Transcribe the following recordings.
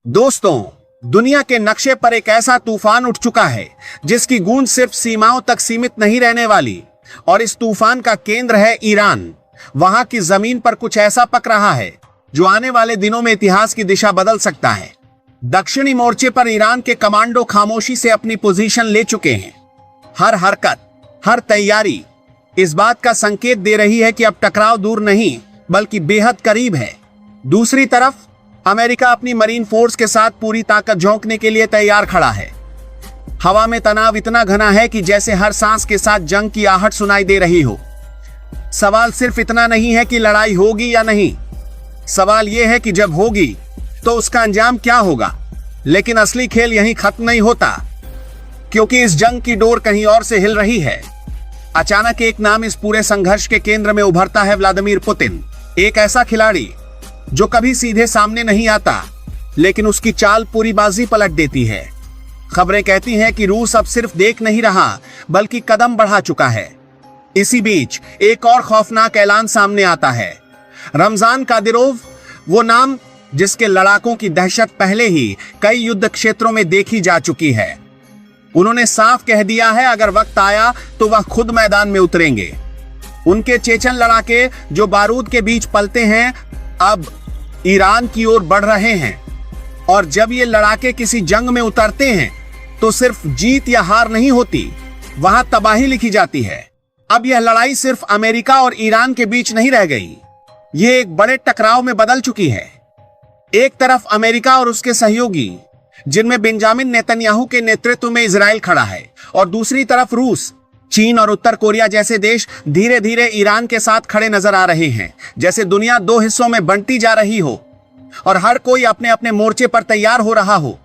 दोस्तों, दुनिया के नक्शे पर एक ऐसा तूफान उठ चुका है जिसकी गूंज सिर्फ सीमाओं तक सीमित नहीं रहने वाली, और इस तूफान का केंद्र है ईरान। वहां की जमीन पर कुछ ऐसा पक रहा है जो आने वाले दिनों में इतिहास की दिशा बदल सकता है। दक्षिणी मोर्चे पर ईरान के कमांडो खामोशी से अपनी पोजीशन ले चुके हैं। हर हरकत, हर तैयारी इस बात का संकेत दे रही है कि अब टकराव दूर नहीं बल्कि बेहद करीब है। दूसरी तरफ अमेरिका अपनी मरीन फोर्स के साथ पूरी ताकत झोंकने के लिए तैयार खड़ा है। हवा में तनाव इतना घना है कि जैसे हर सांस के साथ जंग की आहट सुनाई दे रही हो। सवाल सिर्फ इतना नहीं है कि लड़ाई होगी या नहीं, सवाल यह है कि जब होगी तो उसका अंजाम क्या होगा। लेकिन असली खेल यहीं खत्म नहीं होता, क्योंकि इस जंग की डोर कहीं और से हिल रही है। अचानक एक नाम इस पूरे संघर्ष के केंद्र में उभरता है, व्लादिमीर पुतिन। एक ऐसा खिलाड़ी जो कभी सीधे सामने नहीं आता, लेकिन उसकी चाल पूरी बाजी पलट देती है। खबरें कहती हैं कि रूस अब सिर्फ देख नहीं रहा बल्कि कदम बढ़ा चुका है। इसी बीच एक और खौफनाक ऐलान सामने आता है। रमजान कादिरोव, वो नाम जिसके लड़ाकों की दहशत पहले ही कई युद्ध क्षेत्रों में देखी जा चुकी है। उन्होंने साफ कह दिया है, अगर वक्त आया तो वह खुद मैदान में उतरेंगे। उनके चेचन लड़ाके जो बारूद के बीच पलते हैं, अब ईरान की ओर बढ़ रहे हैं। और जब ये लड़ाके किसी जंग में उतरते हैं तो सिर्फ जीत या हार नहीं होती, वहां तबाही लिखी जाती है। अब यह लड़ाई सिर्फ अमेरिका और ईरान के बीच नहीं रह गई, ये एक बड़े टकराव में बदल चुकी है। एक तरफ अमेरिका और उसके सहयोगी, जिनमें बेंजामिन नेतन्याहू के नेतृत्व में इजराइल खड़ा है, और दूसरी तरफ रूस, चीन और उत्तर कोरिया जैसे देश धीरे धीरे ईरान के साथ खड़े नजर आ रहे हैं। जैसे दुनिया दो हिस्सों में बंटी जा रही हो और हर कोई अपने अपने मोर्चे पर तैयार हो रहा हो।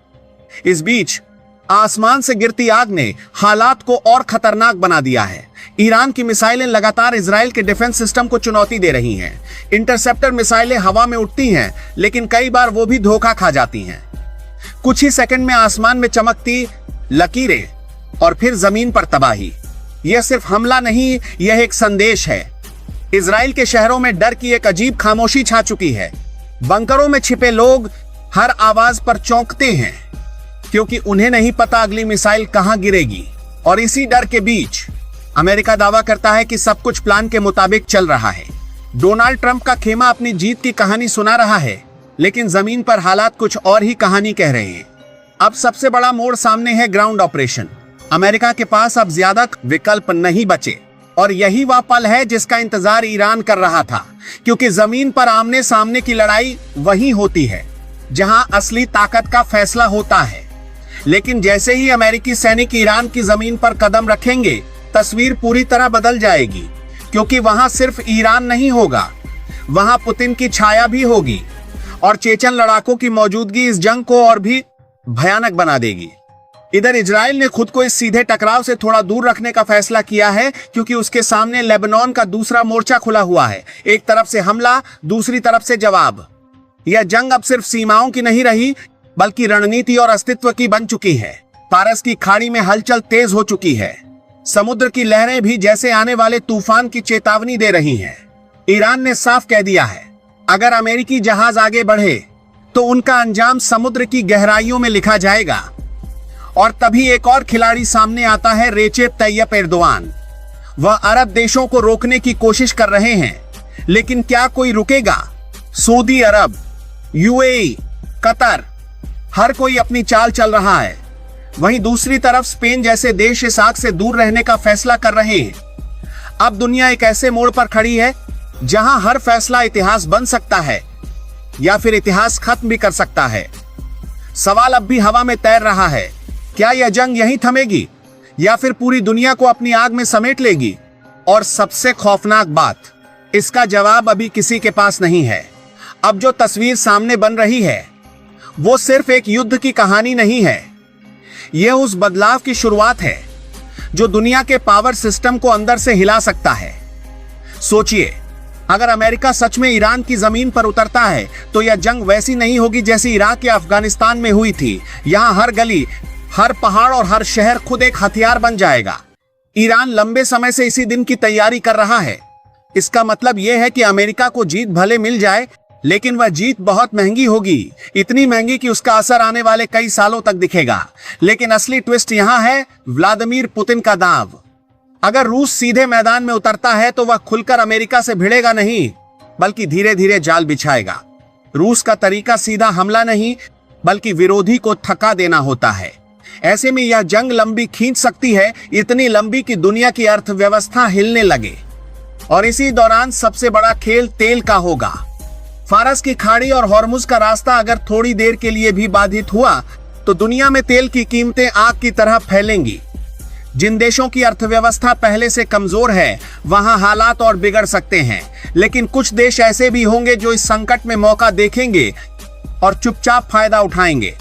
इस बीच आसमान से गिरती आग ने हालात को और खतरनाक बना दिया है। ईरान की मिसाइलें लगातार इजराइल के डिफेंस सिस्टम को चुनौती दे रही हैं। इंटरसेप्टर मिसाइलें हवा में उठती हैं, लेकिन कई बार वो भी धोखा खा जाती हैं। कुछ ही सेकंड में आसमान में चमकती लकीरें और फिर जमीन पर तबाही। यह सिर्फ हमला नहीं, यह एक संदेश है। इजराइल के शहरों में डर की एक अजीब खामोशी छा चुकी है। बंकरों में छिपे लोग हर आवाज पर चौंकते हैं, क्योंकि उन्हें नहीं पता अगली मिसाइल कहां गिरेगी। और इसी डर के बीच अमेरिका दावा करता है कि सब कुछ प्लान के मुताबिक चल रहा है। डोनाल्ड ट्रंप का खेमा अपनी जीत की कहानी सुना रहा है, लेकिन जमीन पर हालात कुछ और ही कहानी कह रहे हैं। अब सबसे बड़ा मोड़ सामने है, ग्राउंड ऑपरेशन। अमेरिका के पास अब ज्यादा विकल्प नहीं बचे, और यही वह पल है जिसका इंतजार ईरान कर रहा था, क्योंकि जमीन पर आमने सामने की लड़ाई वही होती है जहां असली ताकत का फैसला होता है। लेकिन जैसे ही अमेरिकी सैनिक ईरान की जमीन पर कदम रखेंगे, तस्वीर पूरी तरह बदल जाएगी, क्योंकि वहां सिर्फ ईरान नहीं होगा, वहां पुतिन की छाया भी होगी, और चेचन लड़ाकों की मौजूदगी इस जंग को और भी भयानक बना देगी। इधर इजराइल ने खुद को इस सीधे टकराव से थोड़ा दूर रखने का फैसला किया है, क्योंकि उसके सामने लेबनान का दूसरा मोर्चा खुला हुआ है। एक तरफ से हमला, दूसरी तरफ से जवाब। यह जंग अब सिर्फ सीमाओं की नहीं रही, बल्कि रणनीति और अस्तित्व की बन चुकी है। फारस की खाड़ी में हलचल तेज हो चुकी है। समुद्र की लहरें भी जैसे आने वाले तूफान की चेतावनी दे रही हैं। ईरान ने साफ कह दिया है, अगर अमेरिकी जहाज आगे बढ़े तो उनका अंजाम समुद्र की गहराइयों में लिखा जाएगा। और तभी एक और खिलाड़ी सामने आता है, रेचेप तैयप एर्दोआन। वह अरब देशों को रोकने की कोशिश कर रहे हैं, लेकिन क्या कोई रुकेगा? सऊदी अरब, यूएई, कतर, हर कोई अपनी चाल चल रहा है। वहीं दूसरी तरफ स्पेन जैसे देश इस आग से दूर रहने का फैसला कर रहे हैं। अब दुनिया एक ऐसे मोड़ पर खड़ी है जहां हर फैसला इतिहास बन सकता है, या फिर इतिहास खत्म भी कर सकता है। सवाल अब भी हवा में तैर रहा है, क्या यह जंग यहीं थमेगी या फिर पूरी दुनिया को अपनी आग में समेट लेगी? और सबसे खौफनाक बात, इसका जवाब अभी किसी के पास नहीं है। अब जो तस्वीर सामने बन रही है वो सिर्फ एक युद्ध की कहानी नहीं है, यह उस बदलाव की शुरुआत है जो दुनिया के पावर सिस्टम को अंदर से हिला सकता है। सोचिए, अगर अमेरिका सच में ईरान की जमीन पर उतरता है तो यह जंग वैसी नहीं होगी जैसी इराक या अफगानिस्तान में हुई थी। यहां हर गली, हर पहाड़ और हर शहर खुद एक हथियार बन जाएगा। ईरान लंबे समय से इसी दिन की तैयारी कर रहा है। इसका मतलब यह है कि अमेरिका को जीत भले मिल जाए, लेकिन वह जीत बहुत महंगी होगी, इतनी महंगी कि उसका असर आने वाले कई सालों तक दिखेगा। लेकिन असली ट्विस्ट यहां है व्लादिमीर पुतिन का दांव। अगर रूस सीधे मैदान में उतरता है तो वह खुलकर अमेरिका से भिड़ेगा नहीं, बल्कि धीरे धीरे जाल बिछाएगा। रूस का तरीका सीधा हमला नहीं, बल्कि विरोधी को थका देना होता है। ऐसे में यह जंग लंबी खींच सकती है, इतनी लंबी कि दुनिया की अर्थव्यवस्था हिलने लगे। और इसी दौरान सबसे बड़ा खेल तेल का होगा। फारस की खाड़ी और हॉर्मुज का रास्ता अगर थोड़ी देर के लिए भी बाधित हुआ तो दुनिया में तेल की कीमतें आग की तरह फैलेंगी। जिन देशों की अर्थव्यवस्था पहले से कमजोर है, वहां हालात और बिगड़ सकते हैं। लेकिन कुछ देश ऐसे भी होंगे जो इस संकट में मौका देखेंगे और चुपचाप फायदा उठाएंगे।